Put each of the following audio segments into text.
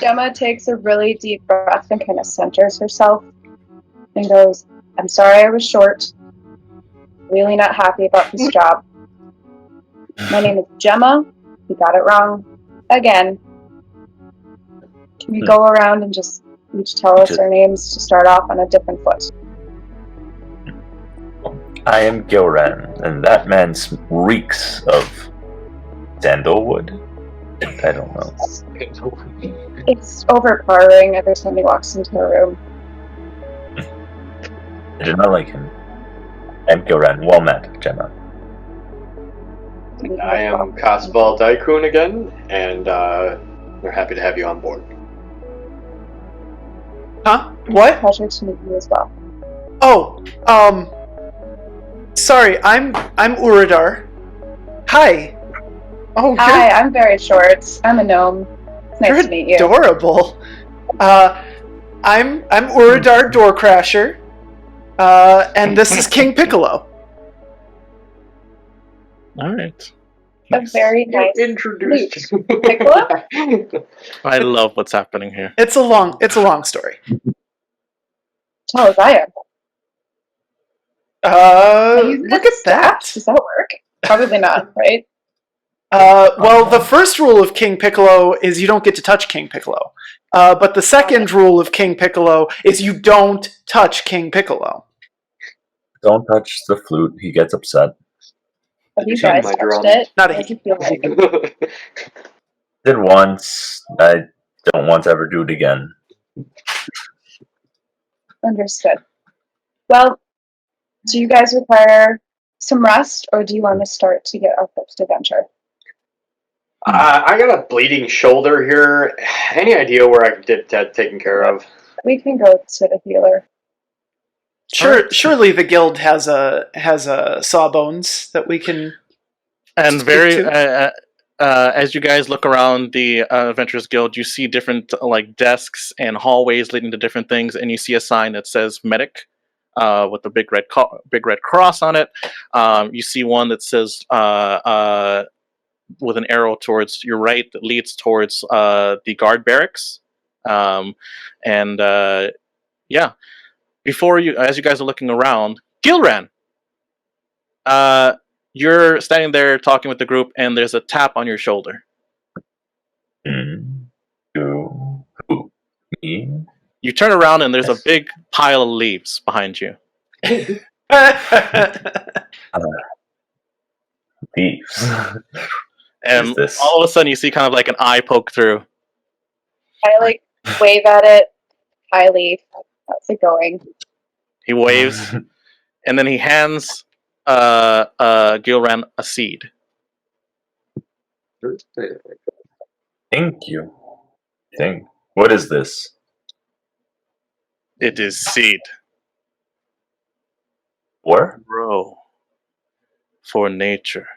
Gemma takes a really deep breath and kind of centers herself and goes, I'm sorry I was short. Really not happy about this job. My name is Gemma. You got it wrong. Again. Can we go around and just each tell us our names to start off on a different foot? I am Gilran, and that man reeks of sandalwood. I don't know. It's overpowering every time he walks into a room. I do not like him. I'm Gilran. Well met, Gemma. I am Kasbal Daikun again, and we're happy to have you on board. Huh? What? Pleasure to meet you as well. Oh, sorry, I'm Uradar. Hi. Oh, hi, I'm very short. I'm a gnome. It's nice to meet you. Adorable. I'm Uradar Doorcrasher. And this is King Piccolo. All right. A very nice introduced Piccolo. I love what's happening here. It's a long story. Tell us I am. Look at that. Does that work? Probably not, right? Well, the first rule of King Piccolo is you don't get to touch King Piccolo. But the second rule of King Piccolo is you don't touch King Piccolo. Don't touch the flute. He gets upset. Have you guys touched it? Not How do you feel like? Did once. I don't want to ever do it again. Understood. Well, do you guys require some rest, or do you want to start to get our first adventure? I got a bleeding shoulder here. Any idea where I could get that taken care of? We can go to the healer. Surely the guild has a sawbones that we can. And very as you guys look around the Adventurers Guild, you see different like desks and hallways leading to different things, and you see a sign that says medic with a big red cross on it. You see one that says with an arrow towards your right that leads towards the guard barracks. Yeah. Before you, as you guys are looking around, Gilran, you're standing there talking with the group, and there's a tap on your shoulder. Who? Me? You turn around, and there's a big pile of leaves behind you. Thieves. And all of a sudden, you see kind of like an eye poke through. I wave at it. I leave. How's it going? He waves, and then he hands Gilran a seed. Thank you. What is this? It is seed. Where? Grow. For nature.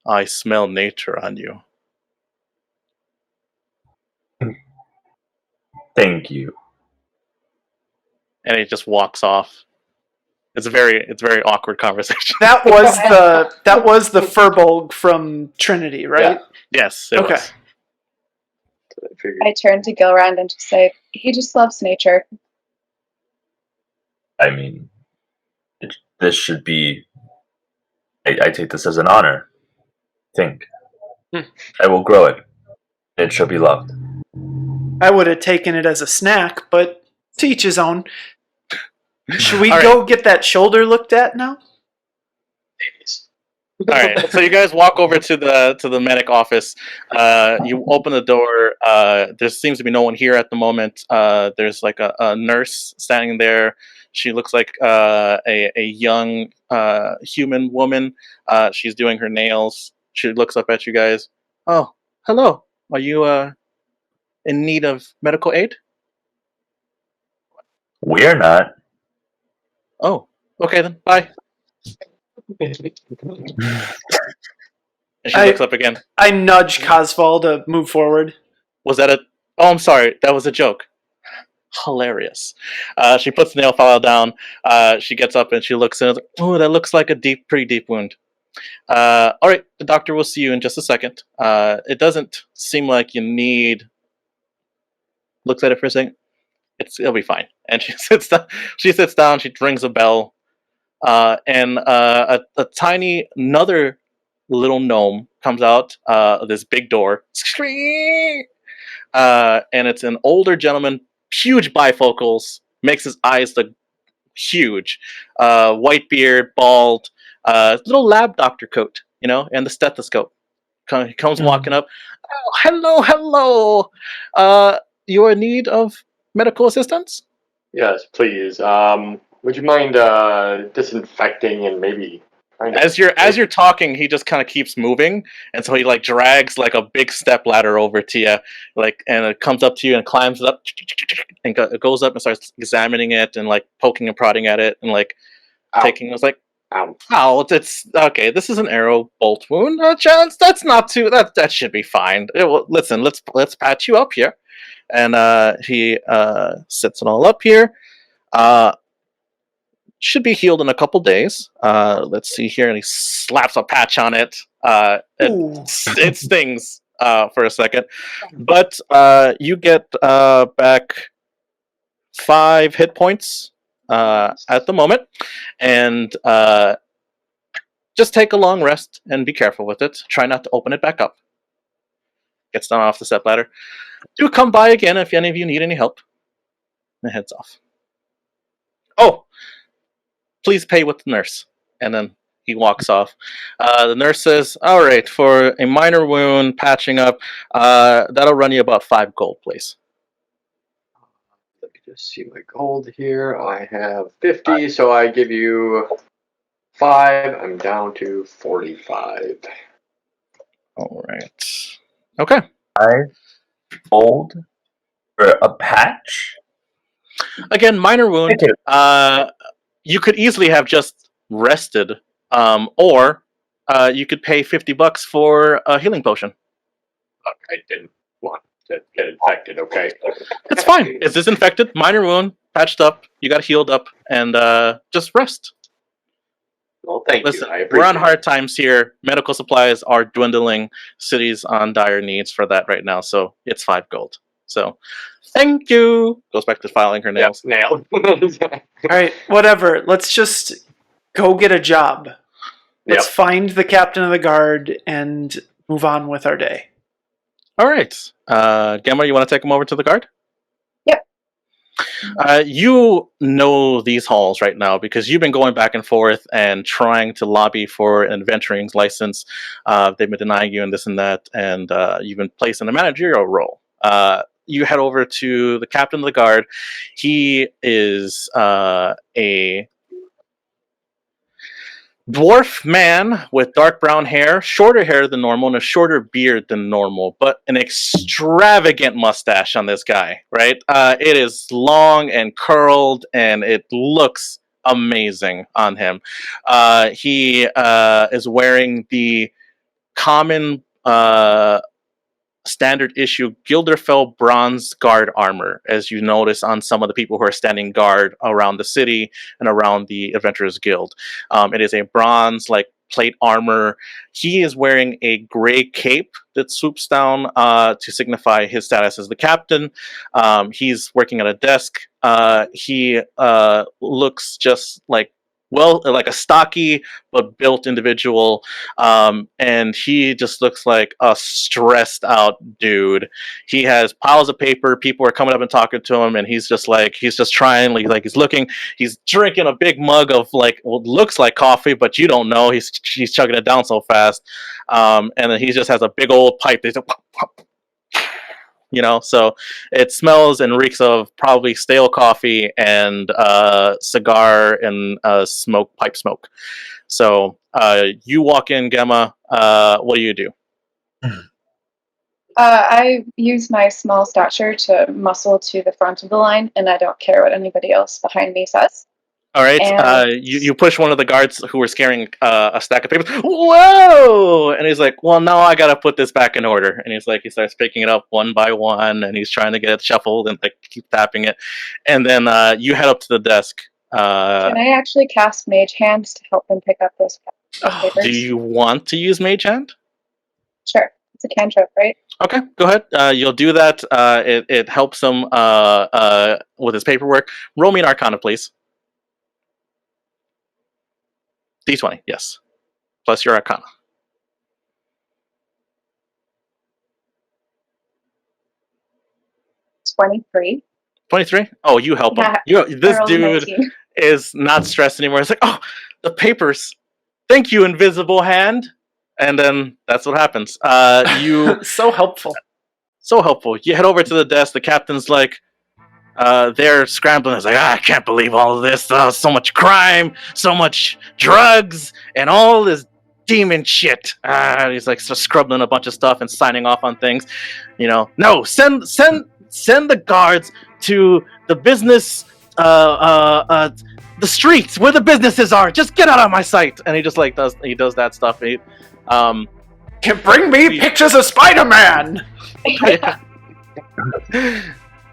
I smell nature on you. Thank you. And he just walks off. It's a very awkward conversation. That was the Furbolg from Trinity, right? Yeah. Yes, it was. I turn to Gilrand and just say, he just loves nature. I mean, this should be... I take this as an honor. I will grow it. It shall be loved. I would have taken it as a snack, but to each his own. Should we go get that shoulder looked at now? All right, so you guys walk over to the medic office. You open the door. There seems to be no one here at the moment. There's like a nurse standing there. She looks like a young human woman. She's doing her nails. She looks up at you guys. Oh, hello. Are you in need of medical aid? We're not. Oh, okay then. Bye. And she looks up again. I nudge Cosval to move forward. Was that Oh, I'm sorry. That was a joke. Hilarious. She puts the nail file down. She gets up and she looks in. Oh, that looks like a pretty deep wound. All right, the doctor will see you in just a second. It doesn't seem like you need. Looks at it for a second. It'll be fine. And she sits down. She sits down. She rings a bell, and a tiny another little gnome comes out of this big door. And it's an older gentleman, huge bifocals, makes his eyes look huge, white beard, bald, little lab doctor coat, and the stethoscope. He comes walking up. Oh, hello. You are in need of medical assistance? Yes, please. Would you mind disinfecting and maybe As you're talking, he just kind of keeps moving, and so he like drags like a big step ladder over to you, and it comes up to you and climbs up, and it goes up and starts examining it and like poking and prodding at it and like taking. It's like, ow! It's okay. This is an arrow bolt wound. Chance. That's not too. That should be fine. Listen, let's patch you up here, and he sets it all up here. Should be healed in a couple days. Let's see here, and he slaps a patch on it. It stings for a second, but you get back 5 hit points at the moment, and just take a long rest and be careful with it. Try not to open it back up. Gets down off the step ladder. Do come by again if any of you need any help. And heads off. Oh! Please pay with the nurse. And then he walks off. The nurse says, all right, for a minor wound, patching up, that'll run you about 5 gold, please. Let me just see my gold here. I have 50, so I give you 5. I'm down to 45. All right. Okay. 5 gold for a patch? Again, minor wound. You could easily have just rested, or you could pay $50 for a healing potion. I didn't want to get infected, okay? It's fine. It's disinfected, minor wound, patched up, you got healed up, and just rest. Well, thank Listen, you. I appreciate we're on hard times here. Medical supplies are dwindling. City's on dire needs for that right now, so it's 5 gold. So, thank you. Goes back to filing her nails. Yep, nailed. All right, whatever. Let's just go get a job. Let's find the captain of the guard and move on with our day. All right. Gemma, you want to take him over to the guard? Yep. You know these halls right now because you've been going back and forth and trying to lobby for an adventuring license. They've been denying you and this and that, and you've been placed in a managerial role. You head over to the captain of the guard. He is a dwarf man with dark brown hair, shorter hair than normal, and a shorter beard than normal, but an extravagant mustache on this guy, right? It is long and curled, and it looks amazing on him. He is wearing the common standard issue Gilderfell bronze guard armor, as you notice on some of the people who are standing guard around the city and around the Adventurers Guild. It is a bronze plate armor. He is wearing a gray cape that swoops down to signify his status as the captain. He's working at a desk. He looks just like a stocky but built individual, and he just looks like a stressed out dude. He has piles of paper. People are coming up and talking to him, and he's just trying, he's drinking a big mug of what looks like coffee, but you don't know. He's chugging it down so fast, and then he just has a big old pipe. He's like, pop, pop. So it smells and reeks of probably stale coffee and cigar and pipe smoke. So you walk in, Gemma. What do you do? I use my small stature to muscle to the front of the line, and I don't care what anybody else behind me says. All right. And you push one of the guards who were carrying a stack of papers. Whoa! And he's like, "Well, now I gotta put this back in order." And he starts picking it up one by one, and he's trying to get it shuffled and keep tapping it. And then you head up to the desk. Can I actually cast Mage Hand to help him pick up those? Oh, Do you want to use Mage Hand? Sure. It's a cantrip, right? Okay, go ahead. You'll do that. It helps him with his paperwork. Roll me an Arcana, please. D20, yes. Plus your Arcana. 23. 23? Oh, you help him. This I rolled a dude 19. is not stressed anymore. It's like, oh, the papers. Thank you, invisible hand. And then that's what happens. You so helpful. so helpful. You head over to the desk. The captain's like, they're scrambling. It's like, I can't believe all of this. So much crime, so much drugs, and all this demon shit. He's like scrubbing a bunch of stuff and signing off on things. No, send the guards to the business, the streets where the businesses are. Just get out of my sight. And he just does that stuff. Can bring me pictures of Spider-Man.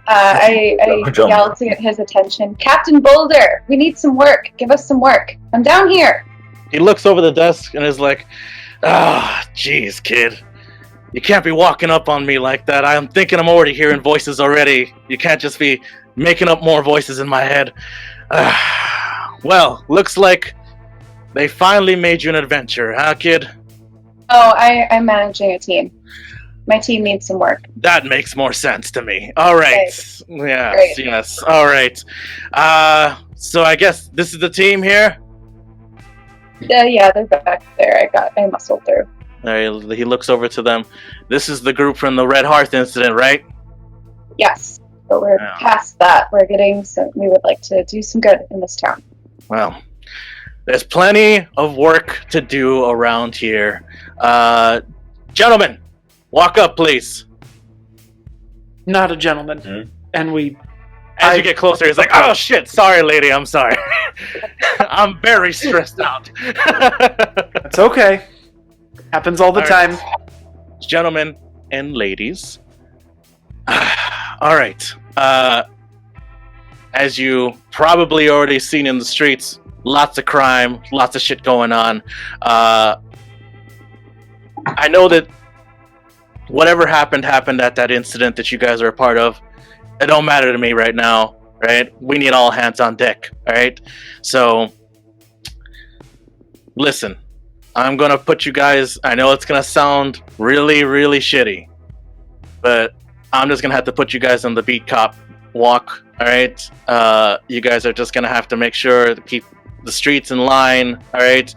I yelled to get his attention. Captain Boulder, we need some work. Give us some work. I'm down here. He looks over the desk and is like, jeez, kid. You can't be walking up on me like that. I'm thinking I'm already hearing voices already. You can't just be making up more voices in my head. Well, looks like they finally made you an adventure, huh, kid? Oh, I'm managing a team. My team needs some work. That makes more sense to me. All right. Great. Yes. All right. So I guess this is the team here? Yeah, they're back there. I muscled through. All right, he looks over to them. This is the group from the Red Hearth incident, right? Yes, but we're past that. We would like to do some good in this town. Well, there's plenty of work to do around here. Gentlemen, walk up, please. Not a gentleman. And As you get closer, he's like, oh shit, sorry lady, I'm sorry. I'm very stressed out. It's okay. Happens all the time. Gentlemen and ladies. All right. As you probably already seen in the streets, lots of crime, lots of shit going on. I know that whatever happened at that incident that you guys are a part of. It don't matter to me right now, right? We need all hands on deck, all right? So, listen, I'm going to put you guys, I know it's going to sound really, really shitty, but I'm just going to have to put you guys on the beat cop walk, all right? You guys are just going to have to make sure to keep the streets in line, all right?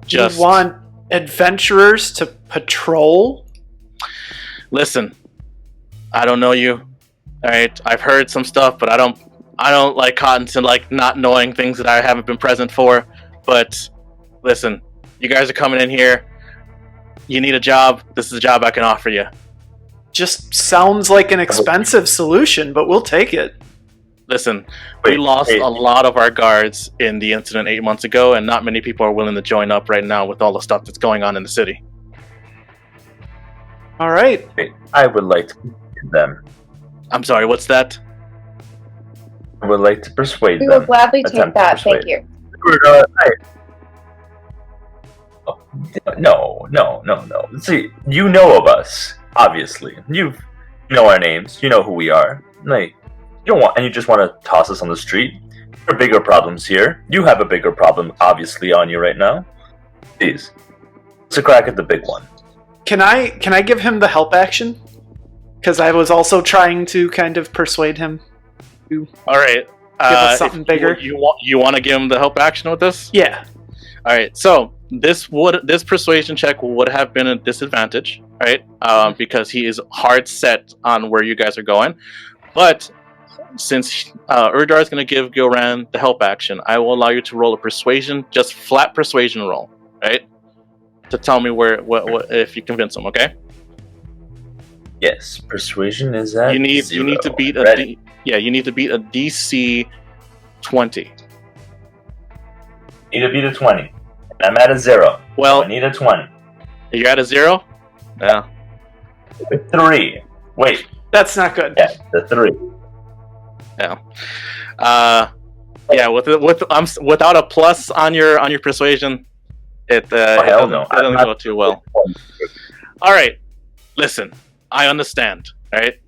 You want adventurers to patrol? Listen, I don't know you. All right, I've heard some stuff, but I don't like cotton to like not knowing things that I haven't been present for. But listen, you guys are coming in here. You need a job. This is a job I can offer you. Just sounds like an expensive solution, but we'll take it. Listen, we lost a lot of our guards in the incident 8 months ago, and not many people are willing to join up right now with all the stuff that's going on in the city. All right. I would like to persuade them. I'm sorry, what's that? I would like to persuade We them. will gladly take Attempt to that. Thank persuade. you. No. See, you know of us, obviously. You know our names. You know who we are. Like, you just want to toss us on the street. There are bigger problems here. You have a bigger problem, obviously, on you right now. Please, let's a crack at the big one. Can I give him the help action? Because I was also trying to kind of persuade him to All right. give us something bigger. You want to give him the help action with this? Yeah. All right. So this persuasion check would have been a disadvantage, right? Because he is hard set on where you guys are going. But since Urdar is going to give Gilran the help action, I will allow you to roll a persuasion, just flat persuasion roll, right? To tell me what if you convince him, okay? Yes, persuasion is at You need 0. to beat Ready. you need to beat a DC 20. Need to beat a 20. I'm at a 0. Well, I need a 20. you're at a 0? Yeah. 3. Wait. That's not good. Yeah, the 3. Yeah. Yeah, without a plus on your persuasion, it hell no. it doesn't go too well. All right, listen, I understand. All right,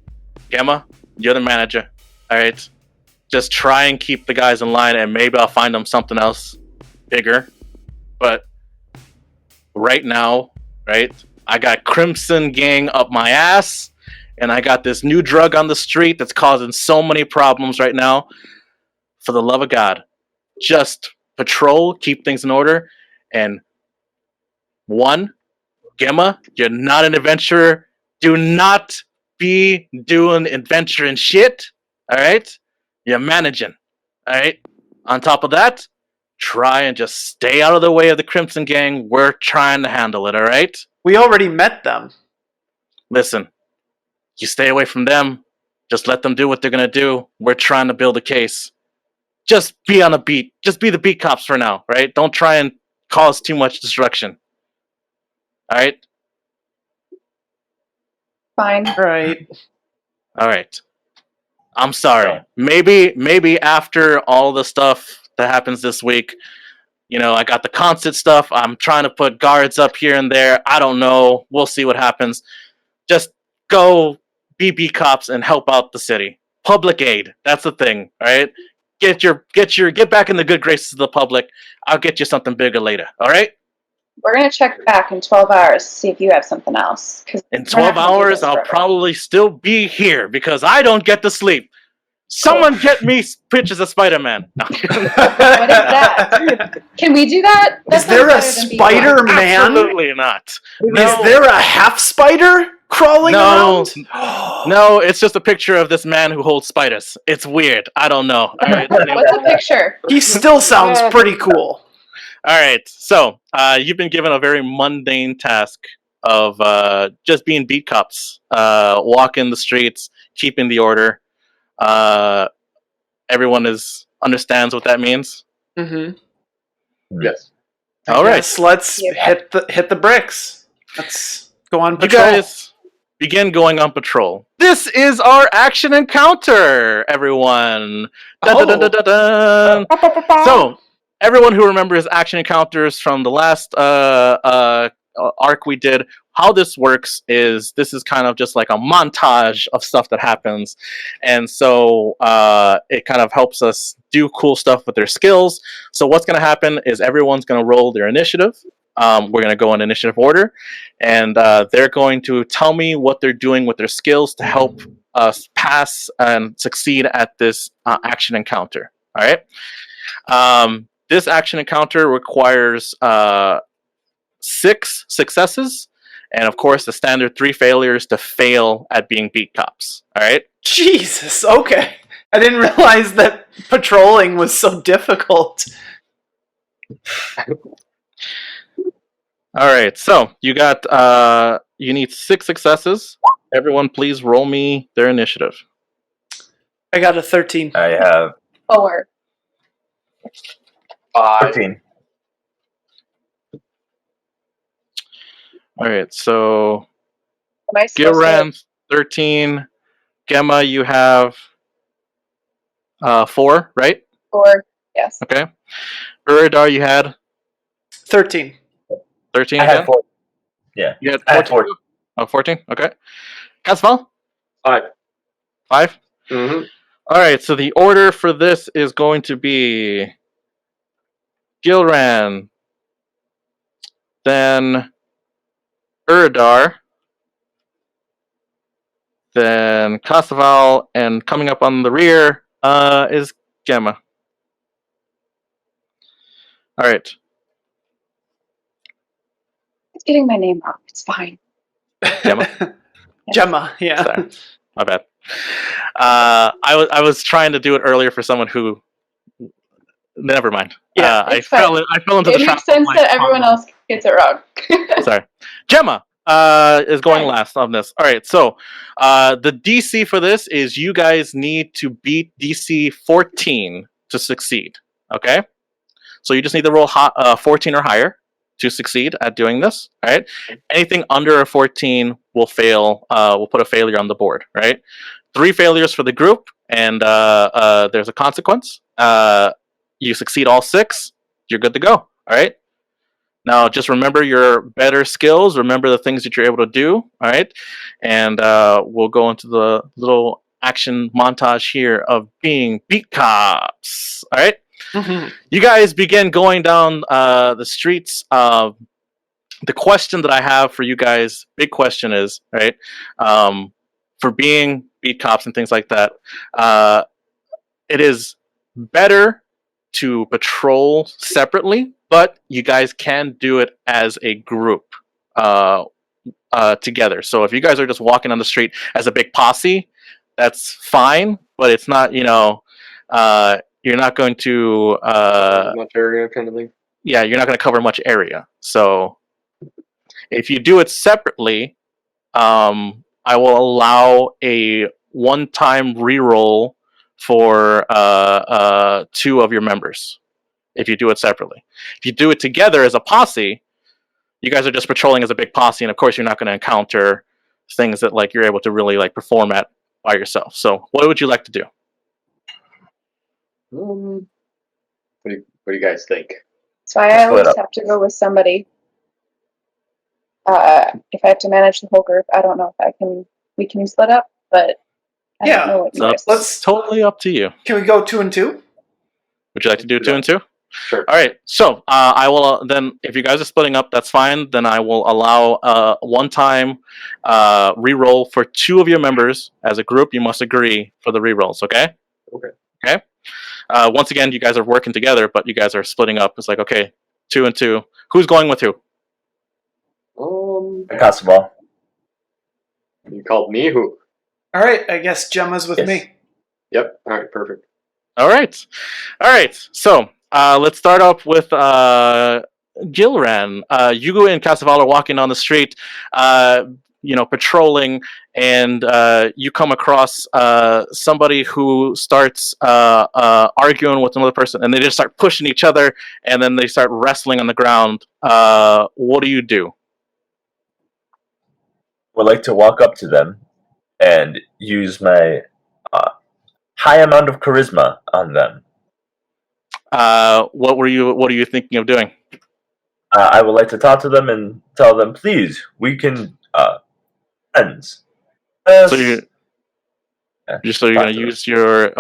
Gemma, you're the manager. All right, just try and keep the guys in line, and maybe I'll find them something else bigger. But right now, right, I got Crimson Gang up my ass, and I got this new drug on the street that's causing so many problems right now. For the love of God, just patrol, keep things in order, and one, Gemma, you're not an adventurer. Do not be doing adventuring shit. All right, you're managing. All right. On top of that, try and just stay out of the way of the Crimson Gang. We're trying to handle it. All right. We already met them. Listen, you stay away from them. Just let them do what they're gonna do. We're trying to build a case. Just be on a beat. Just be the beat cops for now, right? Don't try and cause too much destruction. All right? Fine. Right. All right. I'm sorry. Maybe after all the stuff that happens this week, I got the concert stuff. I'm trying to put guards up here and there. I don't know. We'll see what happens. Just go be beat cops and help out the city. Public aid. That's the thing, all right? Get back in the good graces of the public. I'll get you something bigger later. All right? We're going to check back in 12 hours to see if you have something else. In 12 hours, I'll probably still be here because I don't get to sleep. Someone get me pictures of Spider-Man. No. What is that? Can we do that? Is there a Spider-Man? Absolutely not. No. Is there a half spider crawling around? No, it's just a picture of this man who holds spiders. It's weird. I don't know. All right, what's the picture? He still sounds pretty cool. All right, so you've been given a very mundane task of just being beat cops, walking the streets, keeping the order. Everyone understands what that means. Mm-hmm. Yes. All right, let's hit the bricks. Let's go on patrol. You guys begin going on patrol. This is our action encounter, everyone. Dun, dun, dun, dun, dun, dun. So, everyone who remembers action encounters from the last arc we did, how this works is this is kind of just like a montage of stuff that happens. And so it kind of helps us do cool stuff with their skills. So what's going to happen is everyone's going to roll their initiative. We're going to go in initiative order. And they're going to tell me what they're doing with their skills to help us pass and succeed at this action encounter. All right? This action encounter requires 6 successes, and of course the standard 3 failures to fail at being beat cops. All right? Jesus, okay. I didn't realize that patrolling was so difficult. All right, so you got you need 6 successes. Everyone please roll me their initiative. I got a 13. I have 4. 13. All right, so Am I supposed to? Gilran 13, Gemma you have 4, right? 4. Yes. Okay. Uridar you had 13. 13 I again? had 4. Yeah. You had I had 14? Oh, 14? Okay. Casval? 5. 5? Mm-hmm. All right, so the order for this is going to be Gilran, then Uridar, then Casaval, and coming up on the rear is Gemma. All right. It's getting my name wrong. It's fine. Gemma? Gemma, yeah. Sorry. My bad. I was trying to do it earlier for someone who. Never mind. Yeah, I it's fine. fell into the It trap. makes sense that everyone else gets it wrong. Sorry. Gemma is going last on this. All right, so the DC for this is you guys need to beat DC 14 to succeed. Okay? So you just need to roll 14 or higher to succeed at doing this. All right? Anything under a 14 will fail. We'll put a failure on the board. Right? 3 failures for the group, and there's a consequence. you succeed all 6, you're good to go. All right. Now, just remember your better skills. Remember the things that you're able to do. All right. And we'll go into the little action montage here of being beat cops. All right. Mm-hmm. You guys begin going down the streets. The question that I have for you guys, big question is, right, for being beat cops and things like that, it is better to patrol separately, but you guys can do it as a group together. So if you guys are just walking on the street as a big posse, that's fine, but it's not, you're not going to... much area kind of thing. Yeah, you're not going to cover much area. So if you do it separately, I will allow a one-time reroll for 2 of your members. If you do it separately, if you do it together as a posse, you guys are just patrolling as a big posse, and of course, you're not going to encounter things that like you're able to really like perform at by yourself. So, what would you like to do? What do you guys think? So I always have to go with somebody. If I have to manage the whole group, I don't know if we can split up, but I don't know what you guys think. It's totally up to you. Can we go 2 and 2? Would you like to do 2 and 2? Sure. All right. So I will then, if you guys are splitting up, that's fine. Then I will allow one-time re-roll for 2 of your members as a group. You must agree for the re-rolls. Okay. Okay. Okay. Once again, you guys are working together, but you guys are splitting up. It's like, okay, 2 and 2. Who's going with who? Casabal. You called me who? All right, I guess Gemma's with me. Yep. All right. Perfect. All right. So let's start up with Gilran. Yugo and Casaval are walking on the street, patrolling, and you come across somebody who starts arguing with another person, and they just start pushing each other, and then they start wrestling on the ground. What do you do? Would like to walk up to them and use my high amount of charisma on them. What are you thinking of doing? I would like to talk to them and tell them, please, we can friends. So you're gonna use your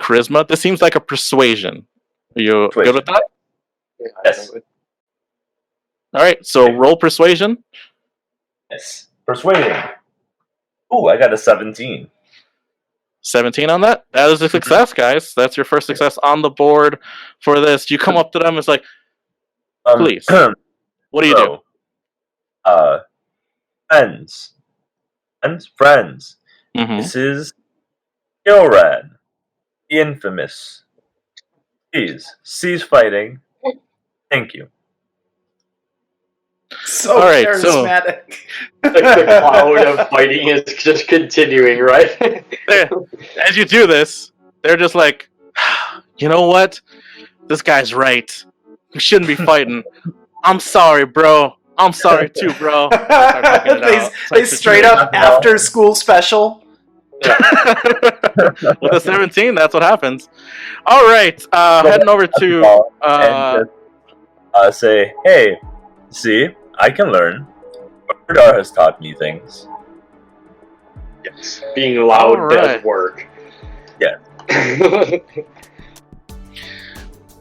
charisma. This seems like a persuasion. Are you good with that? Yeah, Yes. All right. So roll persuasion. Yes. Persuading. Ooh, I got a 17. 17 on that. That is a success, guys. That's your first success on the board for this. You come up to them. It's like, please. What do you do? Friends. Mm-hmm. This is Gilran, the infamous. Please cease fighting. Thank you. So all right, charismatic. Like the cloud of fighting is just continuing, right? As you do this, they're just like, you know what? This guy's right. We shouldn't be fighting. I'm sorry, bro. I'm sorry too, bro. They straight up after school special. With a 17, that's what happens. All right, heading over to and say, hey, see, I can learn. Radar has taught me things. Yes, being loud does work. Yeah.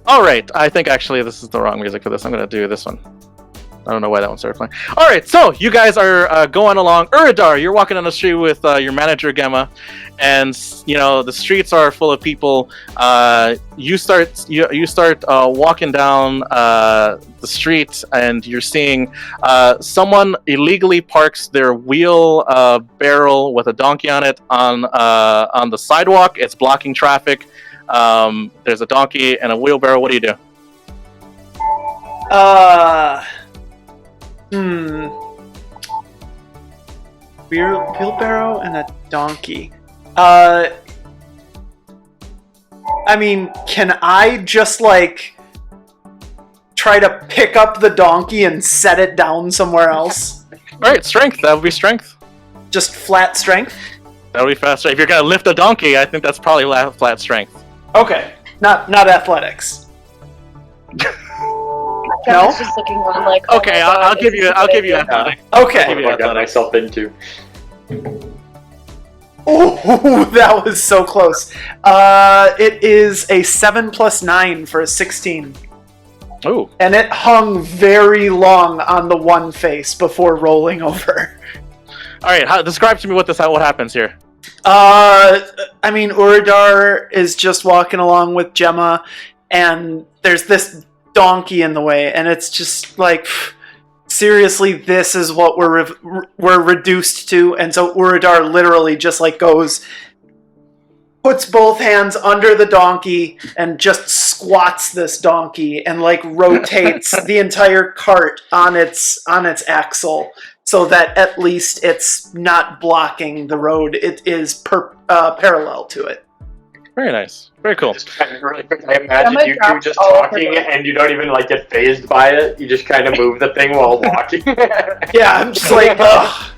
All right, I think actually this is the wrong music for this. I'm going to do this one. I don't know why that one started playing. All right, so you guys are going along. Uridar, you're walking on the street with your manager Gemma, and the streets are full of people. You start walking down the street, and you're seeing someone illegally parks their wheel barrel with a donkey on it on the sidewalk. It's blocking traffic. There's a donkey and a wheelbarrow. What do you do? Wheelbarrow and a donkey. Can I just try to pick up the donkey and set it down somewhere else? All right, strength. That would be strength. Just flat strength? That would be fast strength. If you're gonna lift a donkey, I think that's probably flat strength. Okay, not athletics. Gemma's just looking on like. oh Okay, my I'll God, give is you. this a I'll good give you idea? athletic. Okay. Give you What I got athletics. myself into. Ooh, that was so close. It is a 7 + 9 for a 16. Ooh. And it hung very long on the one face before rolling over. All right. Describe to me what happens here. I mean, Uridar is just walking along with Gemma, and there's this donkey in the way, and it's just like, seriously, this is what we're reduced to. And so Uridar literally just like puts both hands under the donkey and just squats this donkey and like rotates the entire cart on its axle so that at least it's not blocking the road. It is parallel to it. Very nice. Very cool. Just kind of really quick, I imagine Gemma you two drops just all of her talking books. and you don't even like get phased by it. You just kind of move the thing while walking. Yeah, I'm just like, ugh,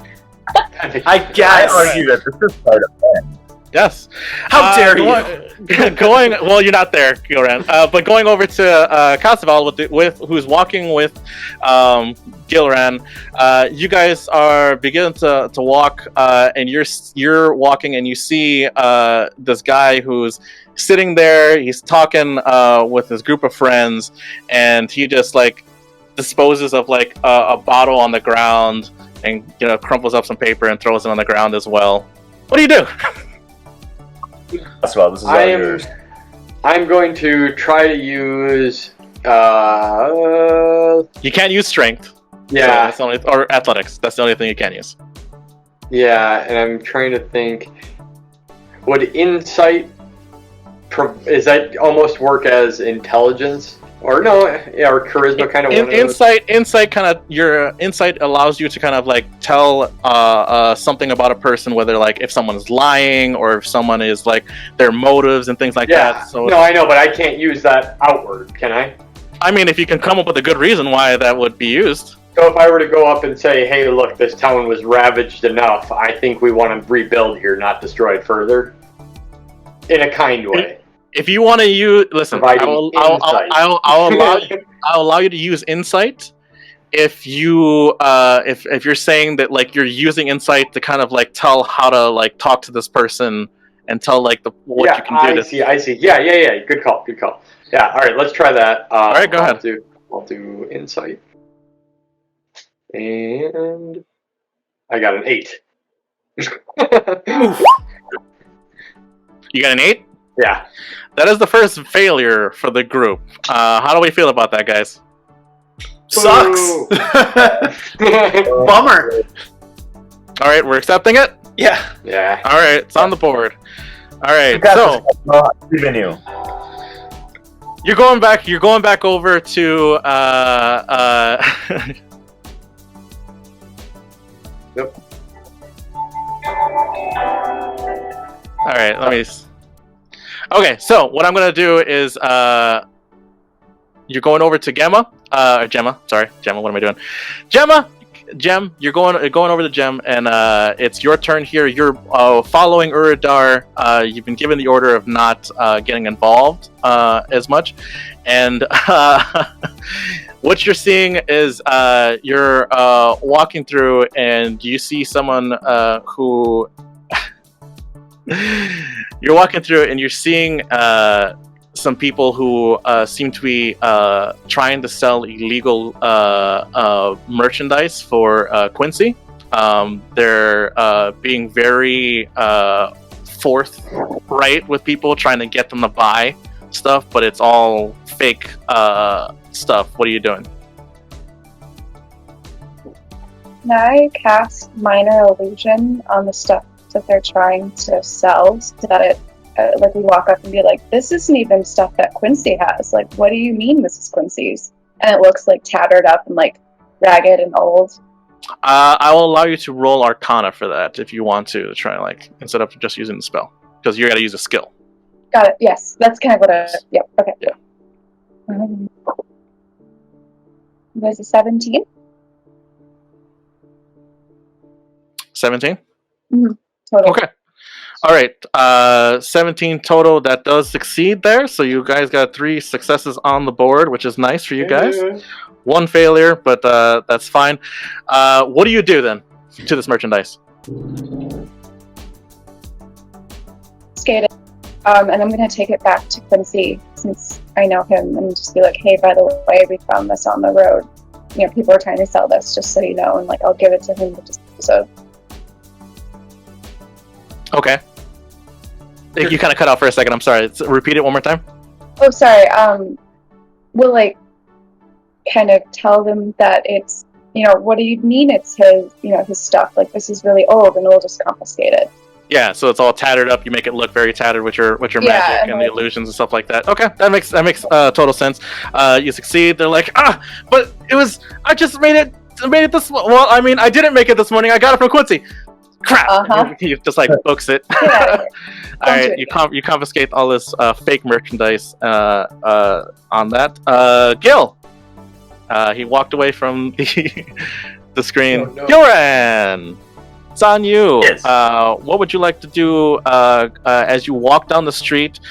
I I guess. argue that this is part of fun. Yes. How dare you? Going. Well, you're not there, Gilran. But going over to Casaval with who's walking with Gilran. You guys are beginning to walk, and you're walking, and you see this guy who's sitting there. He's talking with his group of friends, and he just like disposes of like a bottle on the ground, and crumples up some paper and throws it on the ground as well. What do you do? That's well. This is all yours. I'm going to try to use. You can't use strength. Yeah, So that's the only, or athletics. That's the only thing you can use. yeah, and I'm trying to think. Would insight? Is that almost work as intelligence? Or no? Yeah, or charisma kind of. Insight kind of your insight allows you to kind of like tell something about a person, whether like if someone's lying or if someone is like their motives and things like Yeah. that. So No, I know, but I can't use that outward, can I? I mean, if you can come up with a good reason why that would be used. So if I were to go up and say, "Hey, look, this town was ravaged enough. I think we want to rebuild here, not destroy it further," in a kind way. If you want to use, listen, Providing I'll allow you to use insight. If you if you're saying that like you're using insight to kind of like tell how to like talk to this person and tell like what you can do. I see. Yeah. Good call. Yeah. All right, let's try that. All right, go ahead. I'll do insight, and I got an 8. You got an 8? Yeah. That is the first failure for the group. How do we feel about that, guys? Sucks. Bummer. All right, we're accepting it. Yeah. Yeah. All right, it's on the board. All right, You got so this. No, I believe in you. you're going back. You're going back over to. Yep. All right, let me. Okay, so what I'm gonna do is you're going over to Gemma. Gemma. Sorry, Gemma. What am I doing? Gem, you're going over to Gem, and it's your turn here. You're following Uridar. You've been given the order of not getting involved as much, and what you're seeing is you're walking through, and you see someone who. You're walking through, and you're seeing some people who seem to be trying to sell illegal merchandise for Quincy. They're being very forthright with people, trying to get them to buy stuff, but it's all fake stuff. What are you doing? Can I cast Minor Illusion on the stuff that they're trying to sell so that it, like we walk up and be like, this isn't even stuff that Quincy has. Like, what do you mean this is Quincy's? And it looks like tattered up and like ragged and old. I will allow you to roll Arcana for that if you want to try like instead of just using the spell because you got to use a skill. Got it. Yes, that's kind of what I. Yep. Okay. Yeah. There's a 17. 17. Total. Okay. All right, 17 total. That does succeed there. So you guys got 3 successes on the board, which is nice for you guys. Yeah. 1 failure, but that's fine. What do you do then to this merchandise? Skate it. And I'm going to take it back to Quincy since I know him and just be like, hey, by the way, we found this on the road. You know, people are trying to sell this, just so you know, and like I'll give it to him. So Okay. You kind of cut out for a second. I'm sorry. Repeat it one more time. oh, sorry. We'll like kind of tell them that it's, you know, what do you mean it's his, you know, his stuff? Like this is really old, and we'll just confiscate it. Yeah, so it's all tattered up. You make it look very tattered with your magic and the illusions and stuff like that. Okay, that makes total sense. You succeed. They're like, but it was. I just made it this. Well, I mean, I didn't make it this morning. I got it from Quincy. Crap! Uh-huh. You just like books it. Yeah. All right, you confiscate all this fake merchandise on that. Gil, he walked away from the screen. Oh, no. Gilran, it's on you. Yes. What would you like to do as you walk down the street?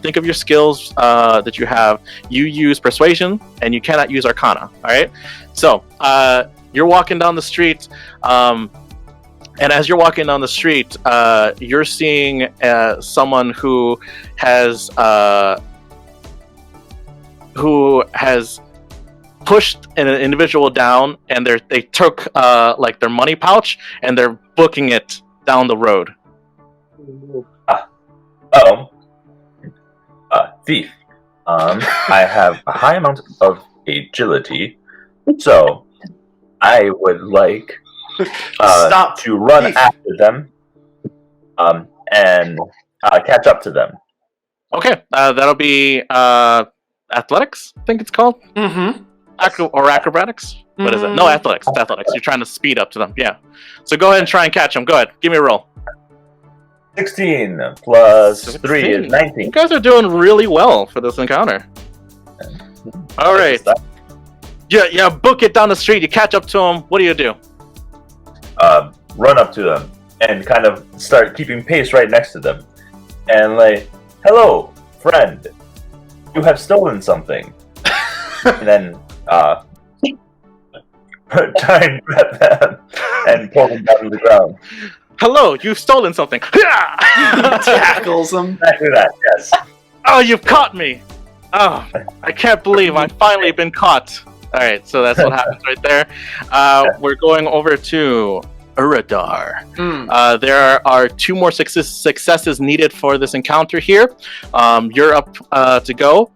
Think of your skills that you have. You use persuasion, and you cannot use arcana. All right. So you're walking down the street. And as you're walking down the street, you're seeing someone who has pushed an individual down, and they took like their money pouch, and they're booking it down the road. Thief. I have a high amount of agility, so I would like Stop. to run Thief. after them and catch up to them. Okay, that'll be athletics, I think it's called. Mm-hmm. Or acrobatics? What is it? No, athletics. It's athletics. You're trying to speed up to them. Yeah. So go ahead and try and catch them. Go ahead. Give me a roll. 16 plus 3 is 16. 19. You guys are doing really well for this encounter. All right. Yeah, book it down the street. You catch up to them. What do you do? Run up to them and kind of start keeping pace right next to them. And like, hello, friend. You have stolen something. And then try and grab them and pull them down to the ground. Hello, you've stolen something. Tackles him. Exactly that, yes. Oh, you've caught me. Oh, I can't believe I've finally been caught. All right, so that's what happens right there. We're going over to Uradar. There are 2 more successes needed for this encounter here. You're up to go.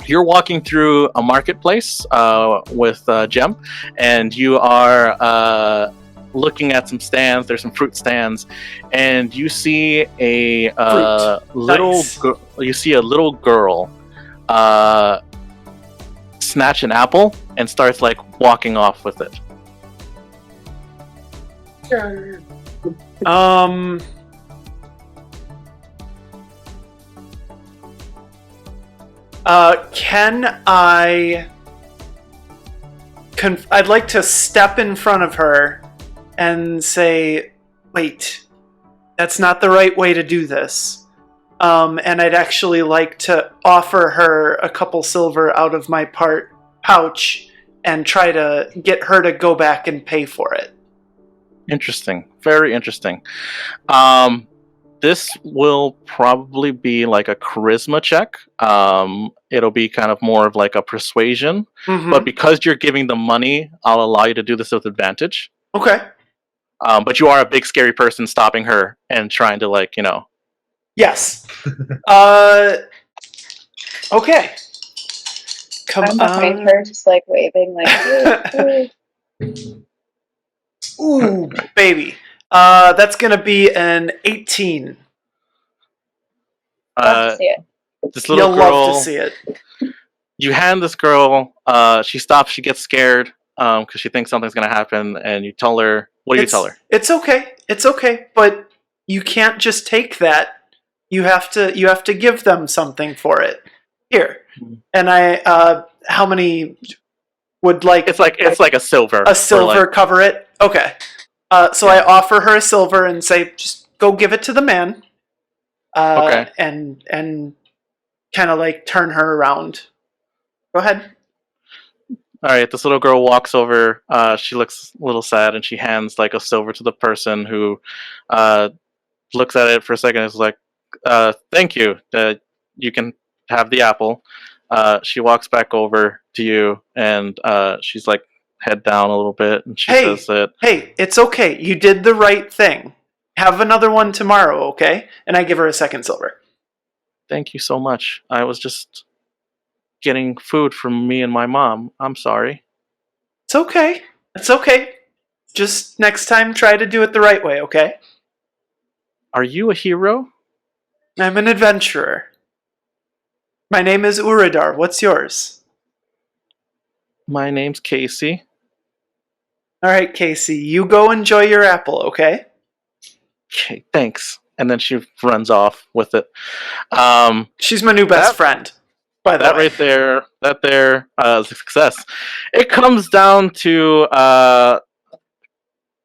You're walking through a marketplace with Jem, and you are looking at some stands. There's some fruit stands, and you see a little girl snatch an apple and starts like walking off with it. Can I? I'd like to step in front of her and say, "Wait, that's not the right way to do this." And I'd actually like to offer her a couple silver out of my pouch and try to get her to go back and pay for it. Interesting. Very interesting. This will probably be like a charisma check. It'll be kind of more of like a persuasion. Mm-hmm. But because you're giving the money, I'll allow you to do this with advantage. Okay. But you are a big scary person stopping her and trying to like, Yes. Okay. Come I'm behind on. her, just like waving, like. Ooh, baby. That's gonna be an 18. Love to see it. This little You'll girl, love to see it. you hand this girl, she stops, she gets scared because she thinks something's going to happen, and you tell her, what do you tell her? It's okay, but you can't just take that. You have to give them something for it. Here. And how many would like It's like a silver. a silver cover it? Okay. So I offer her a silver and say, just go give it to the man. Okay. and kind of like turn her around. Go ahead. All right, this little girl walks over. She looks a little sad, and she hands like a silver to the person who looks at it for a second. And is like, "Thank you. You can have the apple." She walks back over to you, and she's like head down a little bit, and she says that, "Hey, it's okay. You did the right thing. Have another one tomorrow, okay?" And I give her a second silver. "Thank you so much. I was just getting food from me and my mom. I'm sorry." It's okay. It's okay. Just next time, try to do it the right way, okay? "Are you a hero?" I'm an adventurer. My name is Uridar. What's yours? "My name's Casey." All right, Casey, you go enjoy your apple, okay? "Okay, thanks." And then she runs off with it. She's my new best friend, by the That way. right there, is a success. It comes down to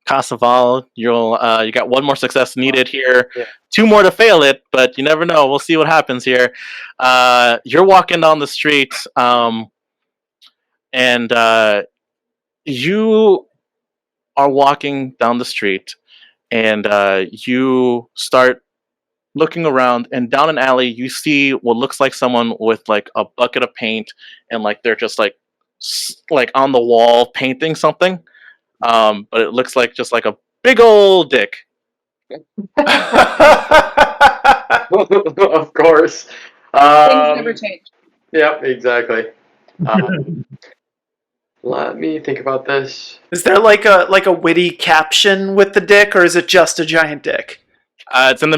Casaval. You got one more success needed here. Yeah. 2 more to fail it, but you never know. We'll see what happens here. You're walking down the street, and you are walking down the street, and you start looking around, and down an alley you see what looks like someone with like a bucket of paint, and like they're just like on the wall painting something, but it looks like just like a big old dick. Of course. Things never change. Yep, exactly. Let me think about this. Is there like a witty caption with the dick, or is it just a giant dick? They're in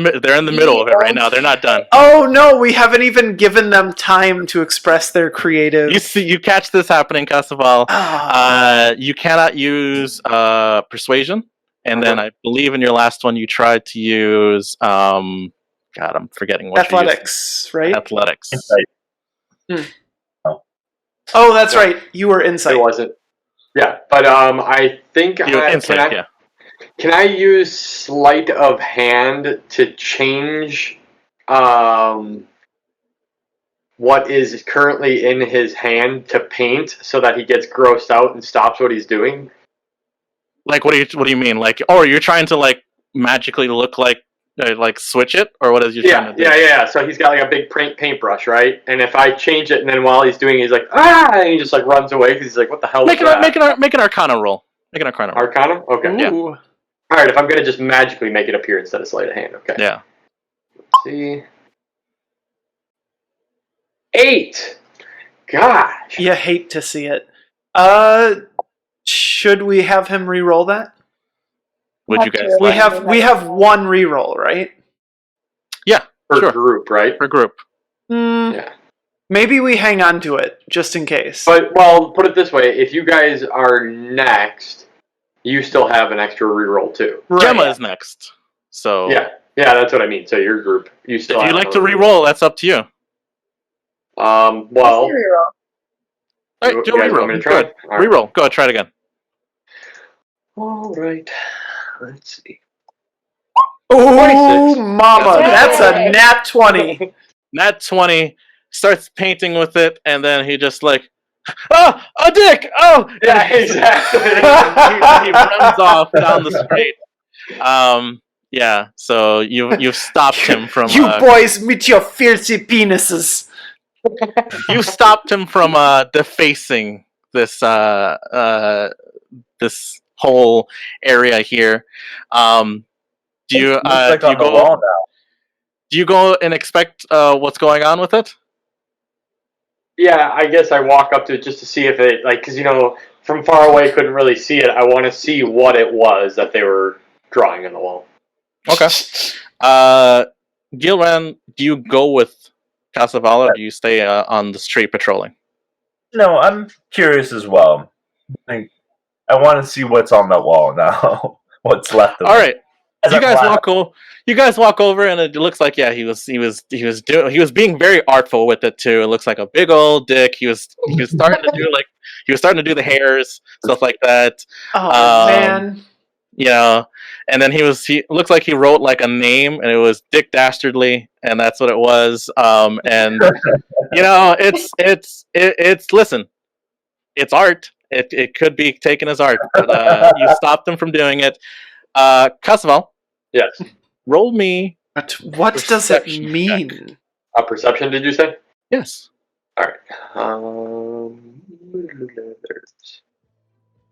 the middle of it right now. They're not done. Oh no, we haven't even given them time to express their creative. You catch this happening, Casaval. Ah. You cannot use persuasion, and then I believe in your last one you tried to use God, I'm forgetting what athletics, right? Athletics. Oh, that's right. You were insight. It wasn't. Yeah, but I think can I use sleight of hand to change what is currently in his hand to paint so that he gets grossed out and stops what he's doing? Like, what do you mean? Like, oh, you're trying to like magically look like switch it, or what is you trying to do? Yeah. So he's got like a big paintbrush, right? And if I change it, and then while he's doing it, he's like, and he just like runs away because he's like, what the hell? Make an Arcana roll. Make an Arcana roll. Arcana? Okay. Ooh. Yeah. All right. If I'm gonna just magically make it appear instead of sleight of hand, okay. Yeah. Let's see. 8. Gosh. You hate to see it. Should we have him re-roll that? Would you guys? We have one re-roll, right? Yeah. Per group, right? Per group. Yeah. Maybe we hang on to it just in case. But well, put it this way: if you guys are next, you still have an extra reroll too. Right. Gemma is next. So yeah, that's what I mean. So your group, you still. If you like to re-roll, that's up to you. Well. What's the reroll? All right, do a reroll. Good. Right. Reroll. Go ahead, try it again. All right. Let's see. Oh, 26. mama, that's a nat 20. Nat 20, starts painting with it, and then he just like, oh, a dick! Oh! Yeah, exactly. he runs off down the street. Yeah, so you've stopped him from... You boys meet your fiercey penises. You stopped him from defacing this this whole area here. Do you go and expect what's going on with it? Yeah, I guess I walk up to it just to see if it, like, because, from far away couldn't really see it. I want to see what it was that they were drawing on the wall. Okay. Gilran, do you go with Casavala, or do you stay on the street patrolling? No, I'm curious as well. I want to see what's on that wall now. What's left of it. All right. You guys walk over, and it looks like he was being very artful with it too. It looks like a big old dick. He was starting to do the hairs, stuff like that. Oh man! you know, and then he looks like he wrote like a name, and it was Dick Dastardly, and that's what it was. And you know, it's listen, it's art. It could be taken as art, but you stopped him from doing it. Casval, Yes. roll me. But what does it Perception mean? Perception, did you say? Yes. All right.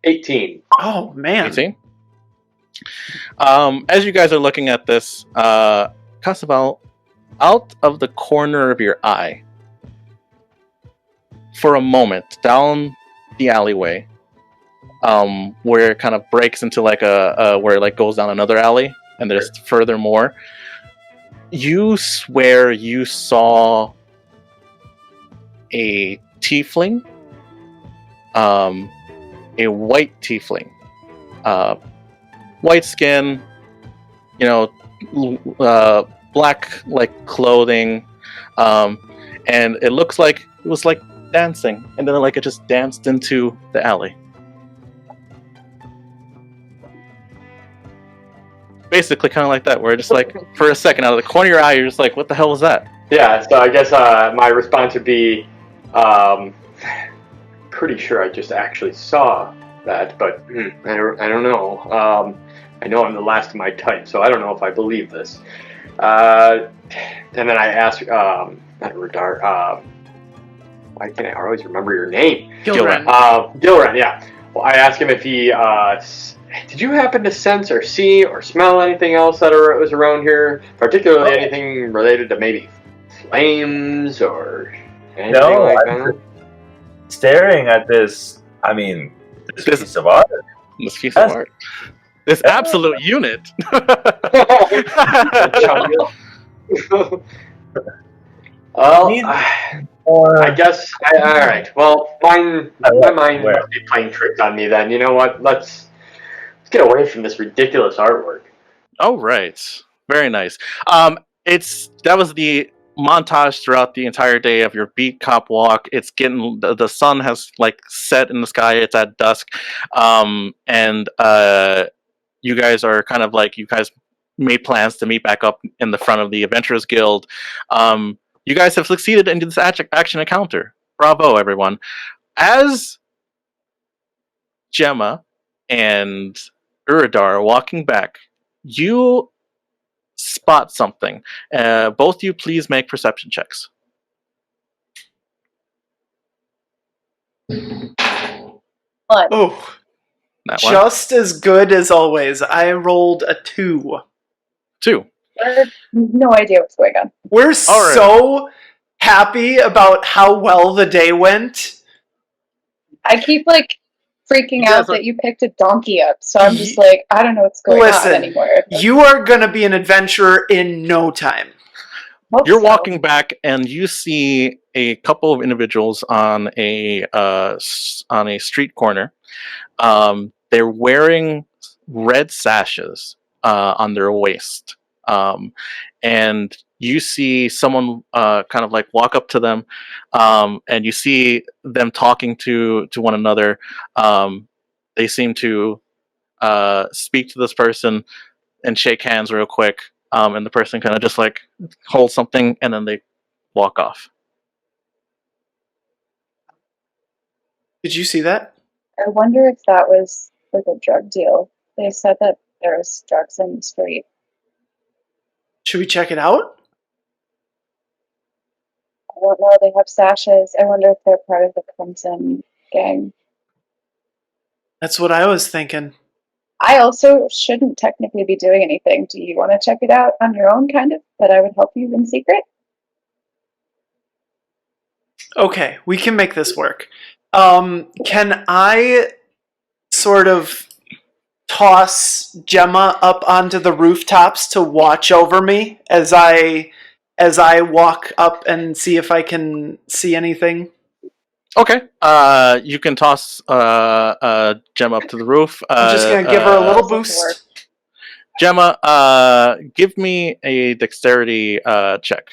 18. Oh man. 18. As you guys are looking at this, Casval, out of the corner of your eye, for a moment, down the alleyway, where it kind of breaks into like where it like goes down another alley, and there's furthermore. You swear you saw a tiefling, a white tiefling, white skin, you know, black like clothing, and it looks like it was like dancing, and then like it just danced into the alley. Basically, kind of like that, where just like for a second, out of the corner of your eye, you're just like, "What the hell was that?" Yeah, so I guess my response would be, pretty sure I just actually saw that, but I don't know. I know I'm the last of my type, so I don't know if I believe this. And then I asked, not Radar, why can't I always remember your name? Gilren. Gilren, yeah. Well, I asked him if he, did you happen to sense or see or smell anything else that was around here? Particularly anything related to maybe flames or anything like that? Staring at this, I mean, this piece of art. This piece of art. This absolute unit. Well, I guess. All right. Well, my mind must be playing tricks on me. Then you know what? Let's get away from this ridiculous artwork. Oh right, very nice. That was the montage throughout the entire day of your beat cop walk. It's getting the sun has like set in the sky. It's at dusk, and you guys are kind of like you guys made plans to meet back up in the front of the Adventurers Guild. You guys have succeeded into this action encounter. Bravo, everyone! As Gemma and Uridar are walking back, you spot something. Both of you, please make perception checks. Oh, just as good as always. I rolled a 2. 2. I have no idea what's going on. We're so happy about how well the day went. I keep like freaking out that you picked a donkey up, so I'm just like, I don't know what's going on anymore. You are going to be an adventurer in no time. You're walking back, and you see a couple of individuals on a street corner. They're wearing red sashes on their waist, and you see someone kind of like walk up to them, and you see them talking to one another. They seem to speak to this person and shake hands real quick, and the person kind of just like holds something, and then they walk off. Did you see that? I wonder if that was like a drug deal. They said that there was drugs in the street. Should we check it out? I don't know. They have sashes. I wonder if they're part of the Crimson gang. That's what I was thinking. I also shouldn't technically be doing anything. Do you want to check it out on your own, kind of? But I would help you in secret? Okay, we can make this work. Can I sort of toss Gemma up onto the rooftops to watch over me as I walk up and see if I can see anything? Okay. You can toss Gemma up to the roof. I'm just gonna give her a little boost. Gemma, give me a dexterity check.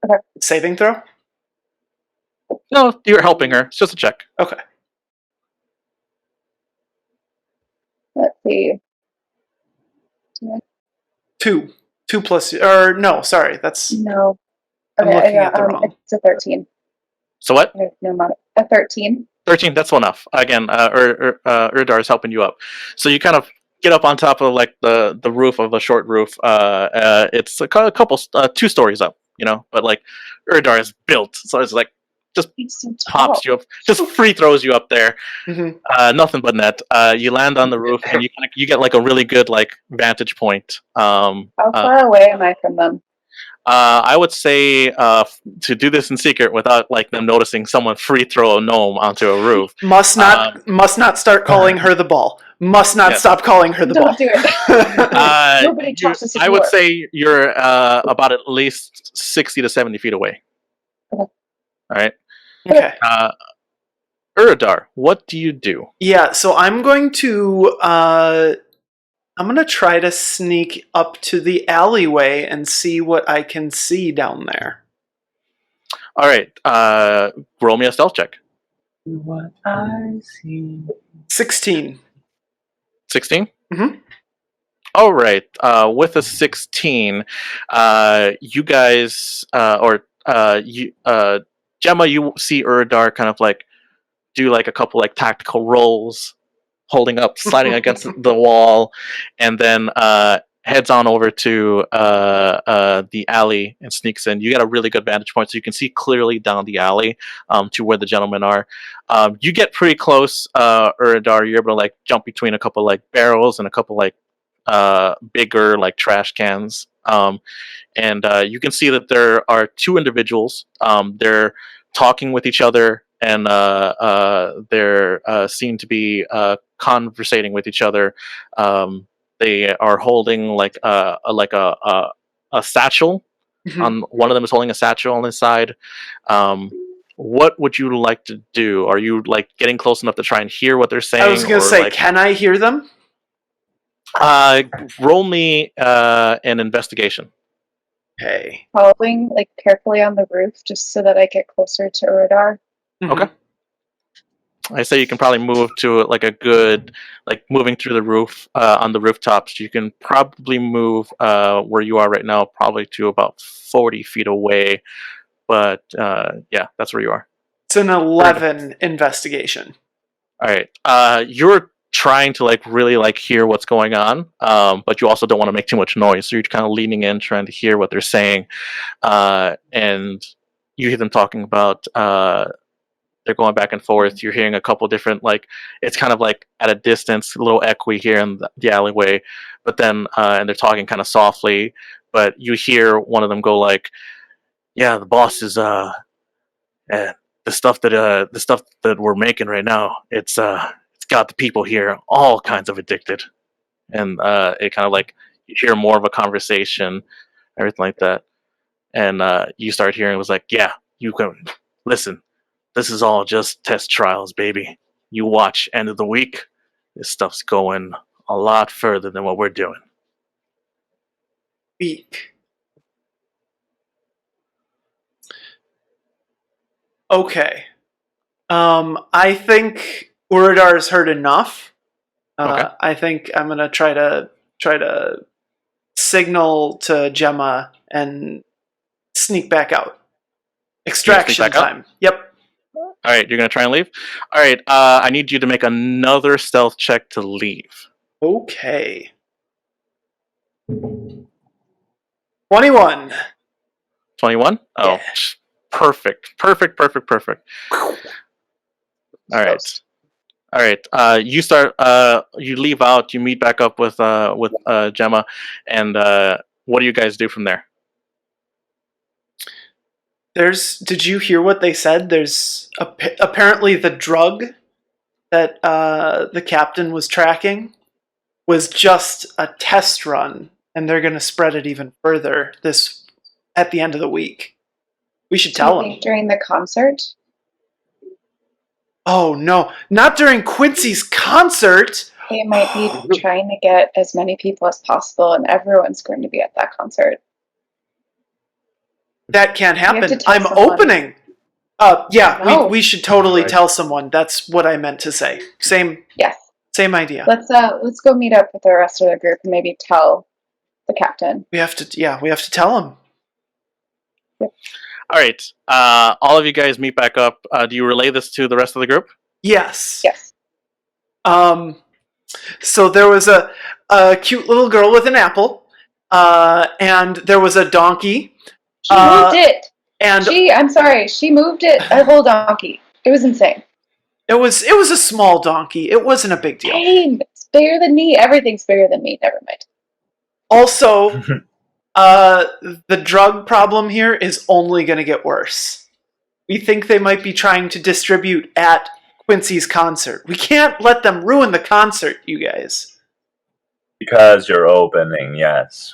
Okay. Saving throw? No, you're helping her. It's just a check. Okay. Let's see. 2. 2 plus... Or, no, sorry. That's... No. I'm Okay, looking at the wrong. It's a 13. So what? I have no mod. A 13. 13, that's enough. Again, Urdar is helping you up. So you kind of get up on top of like the roof of a short roof. It's a couple, 2 stories up, but like Urdar is built. So it's like, just It's so tall. pops you up, just free throws you up there. Mm-hmm. Nothing but net. You land on the roof and you get like a really good like vantage point. How far away am I from them? I would say to do this in secret without like them noticing someone free throw a gnome onto a roof. Must not start calling her the ball. Must not stop calling her the ball. Don't do it. Nobody touches the I would floor. say you're about at least 60 to 70 feet away. Okay. All right. Okay. Uradar, what do you do? Yeah, so I'm going to try to sneak up to the alleyway and see what I can see down there. All right. Roll me a stealth check. What I see. 16. 16? Mhm. All right. With a 16, you guys, Gemma, you see Uradar kind of like do like a couple like tactical rolls, sliding against the wall, and then heads on over to the alley and sneaks in. You get a really good vantage point, so you can see clearly down the alley to where the gentlemen are. You get pretty close, Uradar. You're able to like jump between a couple like barrels and a couple like bigger like trash cans. And you can see that there are 2 individuals. They're talking with each other, and they're seem to be conversating with each other. They are holding like a satchel. Mhm. One of them is holding a satchel on his side. What would you like to do? Are you like getting close enough to try and hear what they're saying? I was going to say, like, can I hear them? roll me an investigation. Okay. Following like carefully on the roof just so that I get closer to Uradar. Okay. I say you can probably move to like a good, like moving through the roof on the rooftops. You can probably move where you are right now, probably to about 40 feet away. But yeah, that's where you are. It's an 11 investigation. All right. You're trying to like really like hear what's going on, but you also don't want to make too much noise. So you're kind of leaning in, trying to hear what they're saying, and you hear them talking about. They're going back and forth. You're hearing a couple different, like, it's kind of like at a distance, a little echoey here in the alleyway, but then, and they're talking kind of softly, but you hear one of them go like, yeah, the boss is, the stuff that we're making right now, it's got the people here all kinds of addicted. And, it kind of like, you hear more of a conversation, everything like that. And, you start hearing, it was like, yeah, you can, listen. This is all just test trials, baby. You watch end of the week. This stuff's going a lot further than what we're doing. Week. Okay. I think Uradar's heard enough. Okay. I think I'm gonna try to signal to Gemma and sneak back out. Extraction back out? time. Yep. All right, you're gonna try and leave. All right, I need you to make another stealth check to leave. Okay. 21. 21. Oh, Yeah. perfect. All right. All right. You start. You leave out. You meet back up with Gemma, and what do you guys do from there? Did you hear what they said? There's apparently the drug that the captain was tracking was just a test run, and they're going to spread it even further at the end of the week. We should tell them. During the concert? Oh no, not during Quincy's concert! They might be trying to get as many people as possible, and everyone's going to be at that concert. That can't happen. to tell I'm someone. opening. Yeah, No. we should totally Right. tell someone. That's what I meant to say. Same Yes. idea. Let's go meet up with the rest of the group and maybe tell the captain. We have to tell him. All right. All of you guys meet back up. Do you relay this to the rest of the group? Yes. Yes. So there was a cute little girl with an apple, and there was a donkey. She moved it. And I'm sorry, she moved it, a whole donkey. It was insane. it was a small donkey. It wasn't a big deal. Hey, it's bigger than me. Everything's bigger than me. Never mind. Also, the drug problem here is only going to get worse. We think they might be trying to distribute at Quincy's concert. We can't let them ruin the concert, you guys. Because you're opening, yes.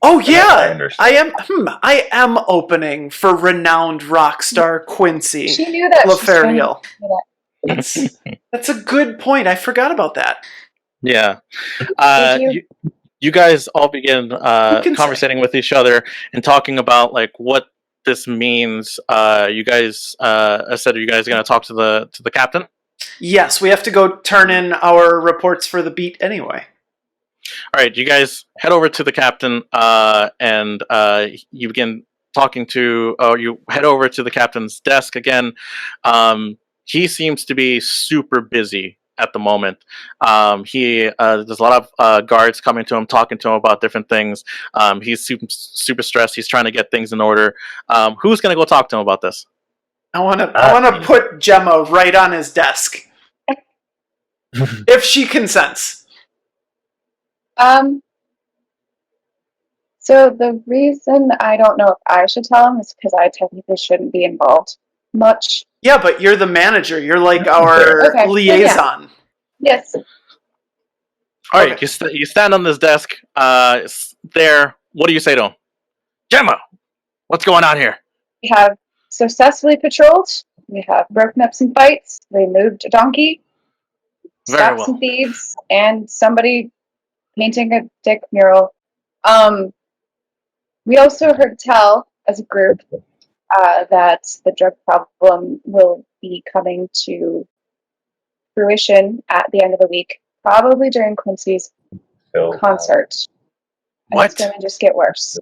Oh I yeah, understand. I am opening for renowned rock star Quincy She knew that. Laferial. That's a good point. I forgot about that. Yeah. Did You guys all begin conversating with each other and talking about like what this means. You guys said, are you guys going to talk to the captain? Yes, we have to go turn in our reports for the beat anyway. All right, you guys head over to the captain and you begin talking to. You head over to the captain's desk again. He seems to be super busy at the moment. There's a lot of guards coming to him, talking to him about different things. He's super stressed. He's trying to get things in order. Who's going to go talk to him about this? I want to put Gemma right on his desk, if she consents. So the reason I don't know if I should tell him is because I technically shouldn't be involved much. Yeah, but you're the manager. You're like our Okay, liaison. Yes. All right, you stand on this desk. There. What do you say to him? Gemma, what's going on here? We have successfully patrolled. We have broken up some fights. We moved a donkey. Very Stopped well. some thieves and somebody painting a dick mural. We also heard tell as a group that the drug problem will be coming to fruition at the end of the week, probably during Quincy's concert. And What? it's going to just get worse.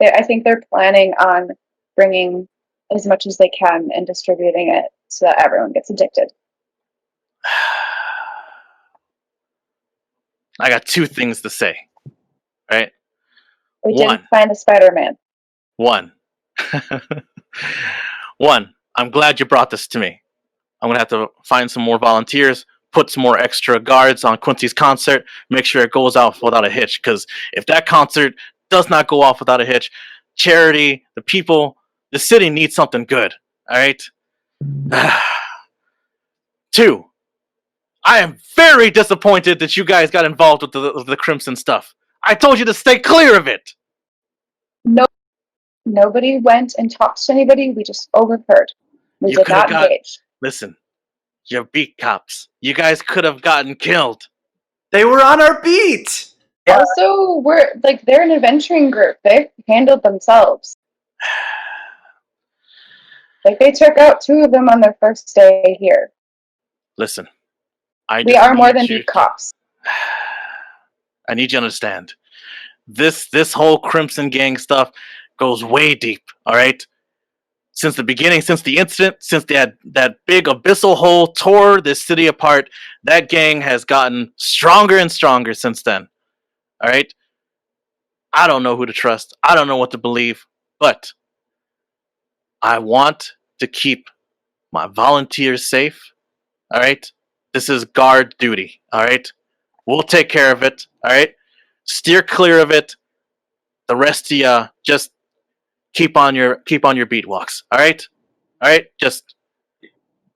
I think they're planning on bringing as much as they can and distributing it so that everyone gets addicted. I got two things to say. Right? We One. didn't find the Spider-Man. One. One. I'm glad you brought this to me. I'm going to have to find some more volunteers, put some more extra guards on Quincy's concert, make sure it goes off without a hitch. Because if that concert does not go off without a hitch, charity, the people, the city needs something good. All right? Two. I am very disappointed that you guys got involved with the Crimson stuff. I told you to stay clear of it. No, nobody went and talked to anybody. We just overheard. We You did coulda not engage. Listen, you're beat cops. You guys could have gotten killed. They were on our beat. Also, they're an adventuring group. They handled themselves. They took out 2 of them on their first day here. Listen, We are more than beat cops. I need you to understand. This whole Crimson Gang stuff goes way deep, all right? Since the beginning, since the incident, since that big abyssal hole tore this city apart, that gang has gotten stronger and stronger since then. All right? I don't know who to trust. I don't know what to believe, but I want to keep my volunteers safe. All right? This is guard duty, all right? We'll take care of it, all right? Steer clear of it. The rest of you just keep on your beat walks, all right? All right? Just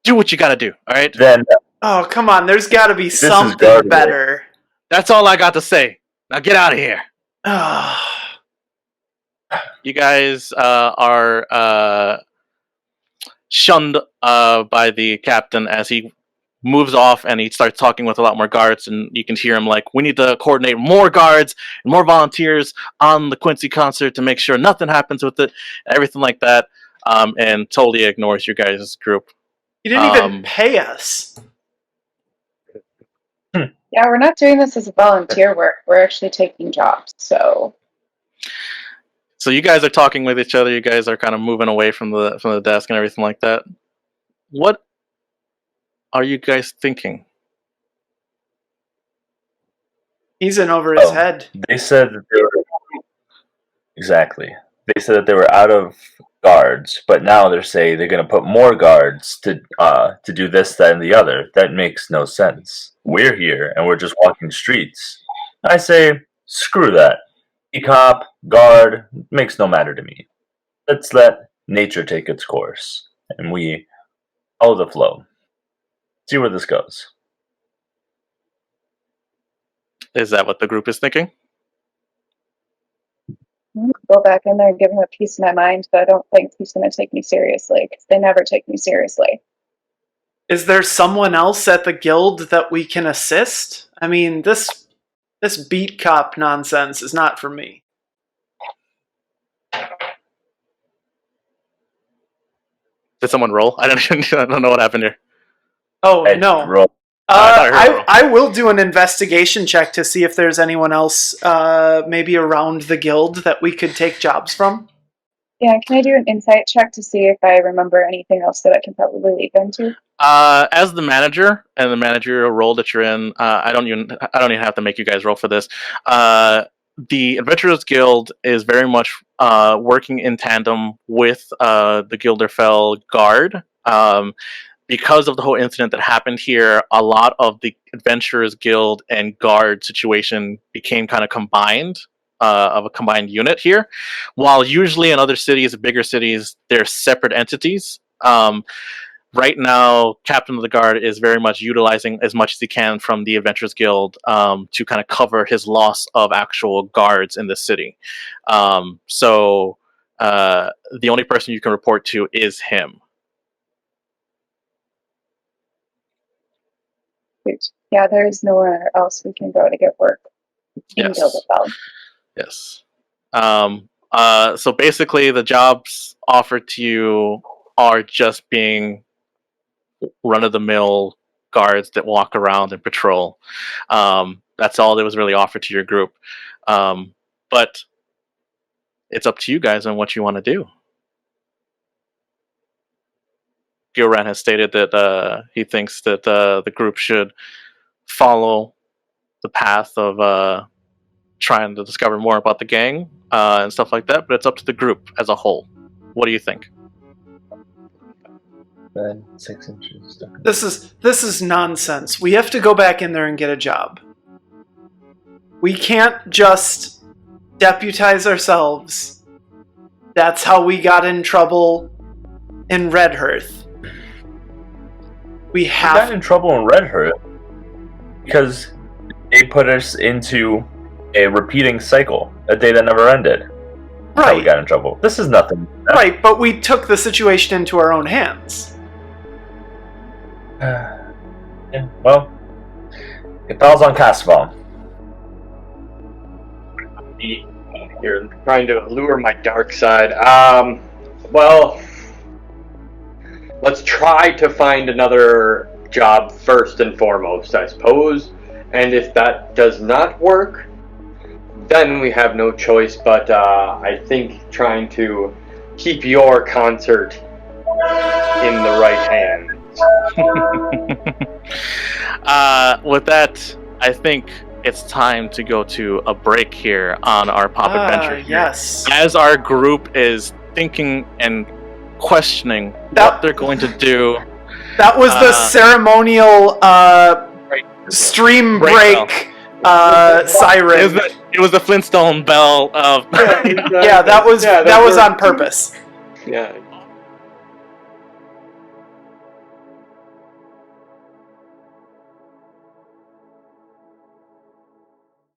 do what you got to do, all right? Then Oh, come on. There's got to be is something guarded. better. That's all I got to say. Now get out of here. You guys are shunned by the captain as he moves off and he starts talking with a lot more guards, and you can hear him like, we need to coordinate more guards and more volunteers on the Quincy concert to make sure nothing happens with it, everything like that, and totally ignores your guys' group. You didn't even pay us. Yeah, Yeah, we're not doing this as a volunteer work. We're actually taking jobs. So you guys are talking with each other. You guys are kind of moving away from the desk and everything like that. What are you guys thinking? He's in over his head. They said that they were exactly. They said that they were out of guards, but now they're saying they're going to put more guards to do this, that, and the other. That makes no sense. We're here and we're just walking streets. I say, screw that. Cop, guard, makes no matter to me. Let's let nature take its course, and we follow the flow. See where this goes. Is that what the group is thinking? go back in there and give him a piece of my mind, but I don't think he's going to take me seriously because they never take me seriously. Is there someone else at the guild that we can assist? I mean, this beat cop nonsense is not for me. Did someone roll? I don't know what happened here. Oh, no. Roll. I will do an investigation check to see if there's anyone else maybe around the guild that we could take jobs from. Yeah, can I do an insight check to see if I remember anything else that I can probably leap into? As the manager and the managerial role that you're in, I don't even have to make you guys roll for this. The Adventurers Guild is very much working in tandem with the Gilderfell Guard. Because of the whole incident that happened here, a lot of the Adventurers Guild and Guard situation became kind of combined, of a combined unit here. While usually in other cities, bigger cities, they're separate entities. Right now, Captain of the Guard is very much utilizing as much as he can from the Adventurers Guild to kind of cover his loss of actual guards in the city. So the only person you can report to is him. Yeah, there's nowhere else we can go to get work in Yes. Gilderfell. Yes. So basically, the jobs offered to you are just being run-of-the-mill guards that walk around and patrol. That's all that was really offered to your group. But it's up to you guys on what you want to do. Gilran has stated that he thinks that the group should follow the path of trying to discover more about the gang and stuff like that, but it's up to the group as a whole. What do you think? 6 inches. This is nonsense. We have to go back in there and get a job. We can't just deputize ourselves. That's how we got in trouble in Redhearth. We got in trouble in Redhearth because they put us into a repeating cycle, a day that never ended. That's how we got in trouble. This is nothing. Right, but we took the situation into our own hands. Yeah, well, it falls on Cassavon. You're trying to lure my dark side. Well, let's try to find another job first and foremost, I suppose. And if that does not work, then we have no choice but, I think, trying to keep your concert in the right hands. With that, I think it's time to go to a break here on our pop adventure. Yes. As our group is thinking and questioning what they're going to do. That was the ceremonial stream break siren. It was the Flintstone bell of yeah, that was on purpose. Yeah.